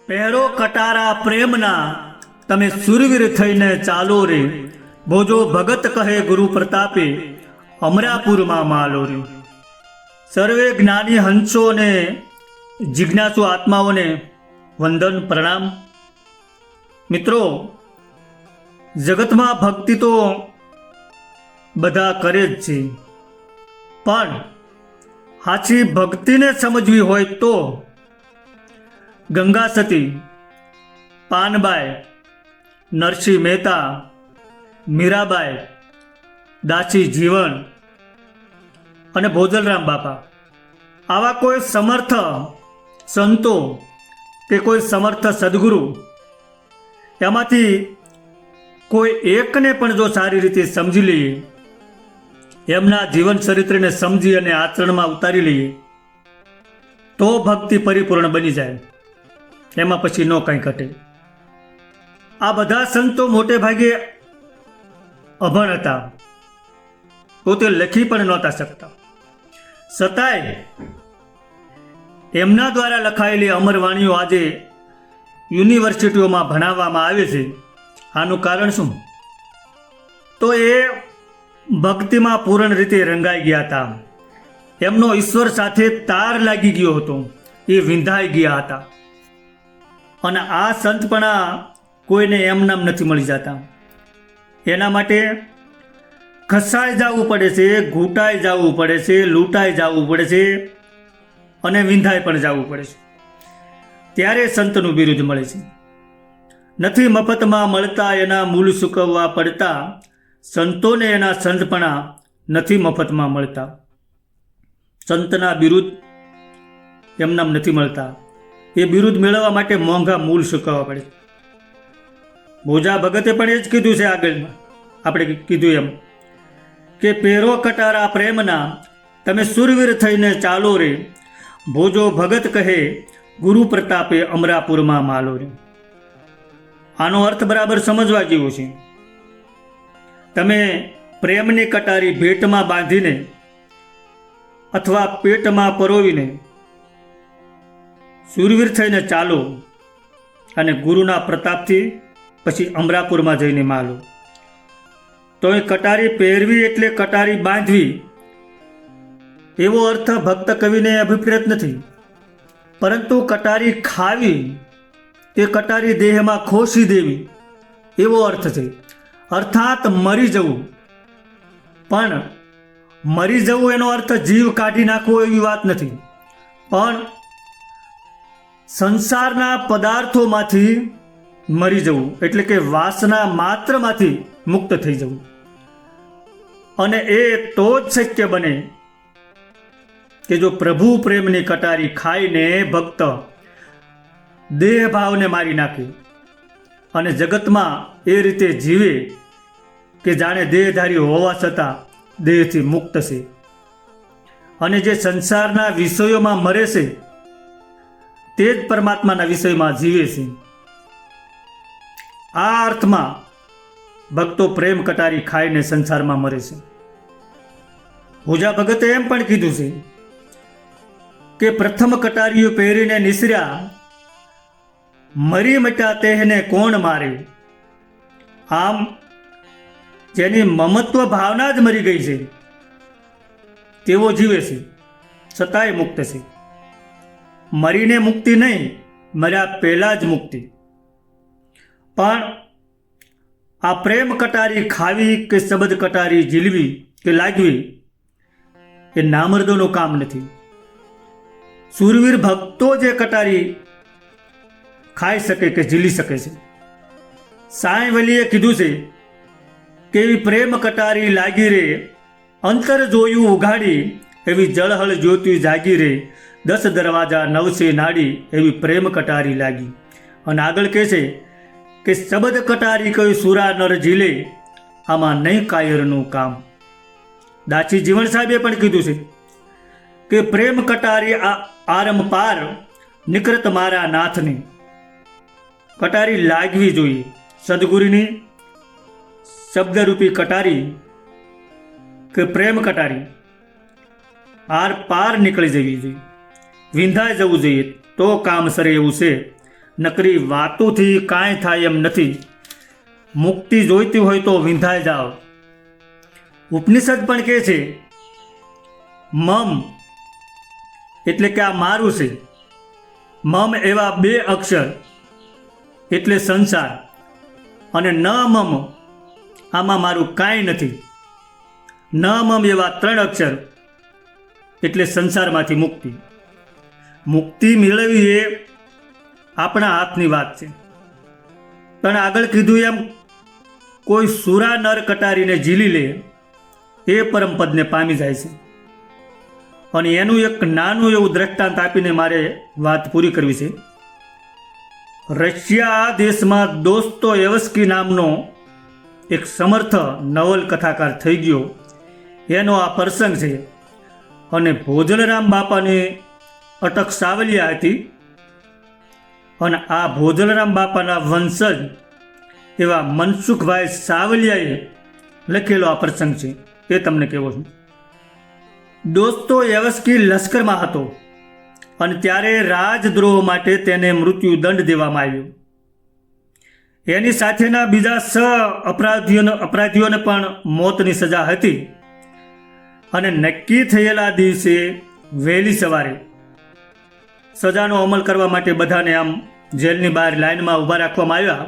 પહેરો કટારા પ્રેમના તમે સુરવીર થઈને ચાલો રે, ભોજો ભગત કહે ગુરુ પ્રતાપે અમરાપુરમાં માલો રે. સર્વે જ્ઞાની હંસોને જિજ્ઞાસુ આત્માઓને વંદન પ્રણામ. મિત્રો, જગતમાં ભક્તિ તો બધા કરે જ છે, પણ સાચી ભક્તિને સમજવી હોય તો ગંગા સતી, પાનબાઈ, નરસિંહ મહેતા, મીરાબાઈ, દાસી જીવન અને ભોજલરામ બાપા આવા કોઈ સમર્થ સંતો કે કોઈ સમર્થ સદગુરુ એમાંથી કોઈ એકને પણ જો સારી રીતે સમજી લઈએ, એમના જીવન ચરિત્રને સમજી અને આચરણમાં ઉતારી લઈએ તો ભક્તિ પરિપૂર્ણ બની જાય. એમાં પછી ન કંઈ ઘટે. આ બધા સંતો મોટે ભાગે અભણ હતા, પોતે લખી પણ નહોતા શકતા, છતાંય એમના દ્વારા લખાયેલી અમરવાણીઓ આજે યુનિવર્સિટીઓમાં ભણાવવામાં આવે છે. આનું કારણ શું? તો એ ભક્તિમાં પૂર્ણ રીતે રંગાઈ ગયા હતા. એમનો ઈશ્વર સાથે તાર લાગી ગયો હતો, એ વિંધાઈ ગયા હતા. અને આ સંતપણા કોઈને એમનામ નથી મળી જતા. એના માટે ખસાઈ જવું પડે છે, ઘૂંટાઈ જવું પડે છે, લૂંટાઈ જવું પડે છે અને વિંધાઈ પણ જવું પડે છે, ત્યારે સંતનું બિરુદ મળે છે. નથી મફતમાં મળતા એના મૂળ સૂકવવા પડતા, સંતોને એના સંતપણા નથી મફતમાં મળતા. સંતના બિરુદ એમનામ નથી મળતા. એ બિરુદ મેળવવા માટે મોંઘા મૂળ ચૂકવવા પડે. ભોજા ભગતે પણ એ જ કીધું છે. આગળમાં આપણે કીધું એમ કે પહેરો કટારા પ્રેમના તમે સુરવીર થઈને ચાલો રે, ભોજો ભગત કહે ગુરુ પ્રતાપે અમરાપુરમાં માલો રે. આનો અર્થ બરાબર સમજવા જેવો છે. તમે પ્રેમની કટારી ભેટમાં બાંધીને અથવા પેટમાં પરોવીને સુરવીર થઈને ચાલો અને ગુરુના પ્રતાપથી પછી અમરાપુરમાં જઈને માલો. તો એ કટારી પહેરવી એટલે કટારી બાંધવી એવો અર્થ ભક્ત કવિને અભિપ્રેત નથી, પરંતુ કટારી ખાવી તે કટારી દેહમાં ખોસી દેવી એવો અર્થ છે. અર્થાત મરી જવું. પણ મરી જવું એનો અર્થ જીવ કાઢી નાખવો એવી વાત નથી, પણ સંસારના પદાર્થોમાંથી મરી જવું એટલે કે વાસના માત્રમાંથી મુક્ત થઈ જવું. અને એ તો જ શક્ય બને કે જો પ્રભુ પ્રેમની કટારી ખાઈને ભક્ત દેહ ભાવને મારી નાખે અને જગતમાં એ રીતે જીવે કે જાણે દેહધારી હોવા છતાં દેહથી મુક્ત છે. અને જે સંસારના વિષયોમાં મરે છે તે જ પરમાત્માના વિષયમાં જીવે છે. આ અર્થમાં ભક્તો પ્રેમ કટારી ખાઈને સંસારમાં મરે છે. ભોજા ભગતે એમ પણ કીધું છે કે પ્રથમ કટારીઓ પહેરીને નિસર્યા, મરી મટ્યા તેહને કોણ મારે. આમ જેની મમત્વ ભાવના જ મરી ગઈ છે તેવો જીવે છે, છતાંય મુક્ત છે. મરીને મુક્તિ નહીં, મર્યા પહેલાં જ મુક્તિ. પણ આ પ્રેમ કટારી ખાવી કે શબ્દ કટારી ઝીલવી કે લાગવી એ નામર્દોનું કામ નથી. સુરવીર ભક્તો જે કટારી ખાઈ શકે કે ઝીલી શકે છે. સાંઈ વલીએ કીધું છે કે એવી પ્રેમ કટારી લાગી રે, અંતર જોયું ઉઘાડી, એવી જળહળ જ્યોતિ જાગી રે, 10 દરવાજા નવસે નાડી, એવી પ્રેમ કટારી લાગી. અને આગળ કહે છે કે શબ્દ કટારી કઈ સુરા નર ઝીલે, આમાં નહીં કાયરનું કામ. દાસી જીવન સાહેબે પણ કીધું છે કે પ્રેમ કટારી આરમ પાર નિકૃત મારા નાથની. કટારી લાગવી જોઈએ. સદગુરુની શબ્દરૂપી કટારી કે પ્રેમ કટારી આર પાર નીકળી જવી જોઈએ, વિંધાઈ જવું જોઈએ તો કામ સરે એવું છે. નકરી વાતોથી કાંઈ થાય એમ નથી. મુક્તિ જોઈતી હોય તો વિંધાઈ જાઓ. ઉપનિષદ પણ કહે છે મમ એટલે કે આ મારું છે. મમ એવા 2 અક્ષર એટલે સંસાર, અને ન મમ આમાં મારું કાંઈ નથી. ન મમ એવા 3 અક્ષર એટલે સંસારમાંથી મુક્તિ. મુક્તિ મેળવવી એ આપણા હાથની વાત છે. પણ આગળ કીધું એમ કોઈ સુરા નર કટારીને ઝીલી લે એ પરમપદને પામી જાય છે. અને એનું એક નાનું એવું દ્રષ્ટાંત આપીને મારે વાત પૂરી કરવી છે. રશિયા દેશમાં દોસ્તોયેવસ્કી નામનો એક સમર્થ નવલકથાકાર થઈ ગયો, એનો આ પ્રસંગ છે. અને ભોજલરામ બાપાની અટક સાવલિયા હતી, અને આ ભોજલરામ બાપાના વંશજ એવા મનસુખભાઈ સાવલિયાએ લખેલો આ પ્રસંગ છે, એ તમને કહેવો છું. દોસ્તોયેવસ્કી લશ્કરમાં હતો, અને ત્યારે રાજદ્રોહ માટે તેને મૃત્યુદંડ દેવામાં આવ્યો. એની સાથેના બીજા અપરાધીઓને પણ મોતની સજા હતી. અને નક્કી થયેલા દિવસે વહેલી સવારે સજાનો અમલ કરવા માટે બધાને આમ જેલની બહાર લાઈનમાં ઊભા રાખવામાં આવ્યા.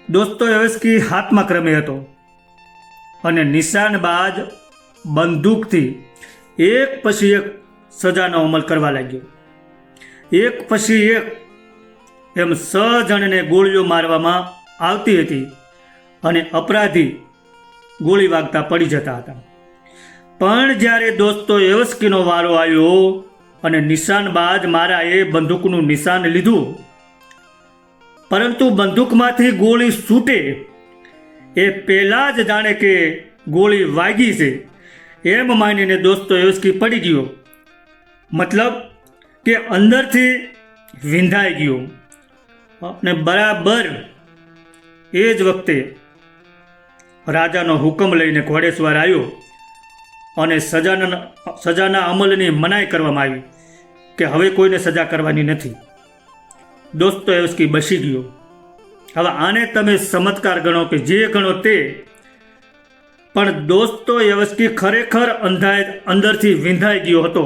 દોસ્તોયેવસ્કી હાથમાં ક્રમે હતો, અને નિશાનબાજ બંદૂકથી એક પછી એક સજાનો અમલ કરવા લાગ્યો. એક પછી એક એમ 6 જણને ગોળીઓ મારવામાં આવતી હતી, અને અપરાધી ગોળી વાગતા પડી જતા હતા. પણ જ્યારે દોસ્તોયેવસ્કીનો વારો આવ્યો અને નિશાનબાજ મારાએ બંદૂકનું નિશાન લીધું, પરંતુ બંદૂકમાંથી ગોળી છૂટે એ પહેલાં જ જાણે કે ગોળી વાગી છે એમ માનીને દોસ્તોયેવસ્કી પડી ગયો. મતલબ કે અંદરથી વિંધાઈ ગયો. અને બરાબર એ જ વખતે રાજાનો હુકમ લઈને ઘોડેસવાર આવ્યો, અને સજાના અમલની મનાઈ કરવામાં આવી કે હવે કોઈને સજા કરવાની નથી. દોસ્તોયેવસ્કી બસી ગયો. હવે આને તમે ચમત્કાર ગણો કે જે ગણો તે, પણ દોસ્તોયેવસ્કી ખરેખર અંદરથી વિંધાઈ ગયો હતો.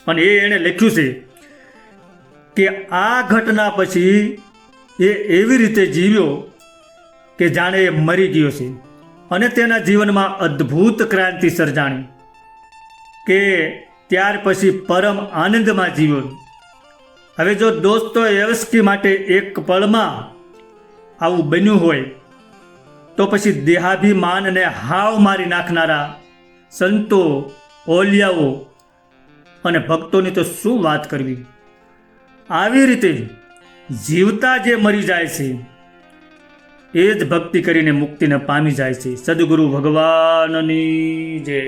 અને એણે લખ્યું છે કે આ ઘટના પછી એ એવી રીતે જીવ્યો કે જાણે એ મરી ગયો છે, અને તેના જીવનમાં અદ્ભુત ક્રાંતિ સર્જાણી કે ત્યાર પછી પરમ આનંદમાં જીવ્યો. હવે જો દોસ્તોયેવસ્કી માટે એક પળમાં આવું બન્યું હોય તો પછી દેહાભિમાનને હાવ મારી નાખનારા સંતો, ઓલિયાઓ અને ભક્તોની તો શું વાત કરવી. આવી રીતે જીવતા જે મરી જાય છે એ જ ભક્તિ કરીને મુક્તિને પામી જાય છે. સદગુરુ ભગવાનની જય.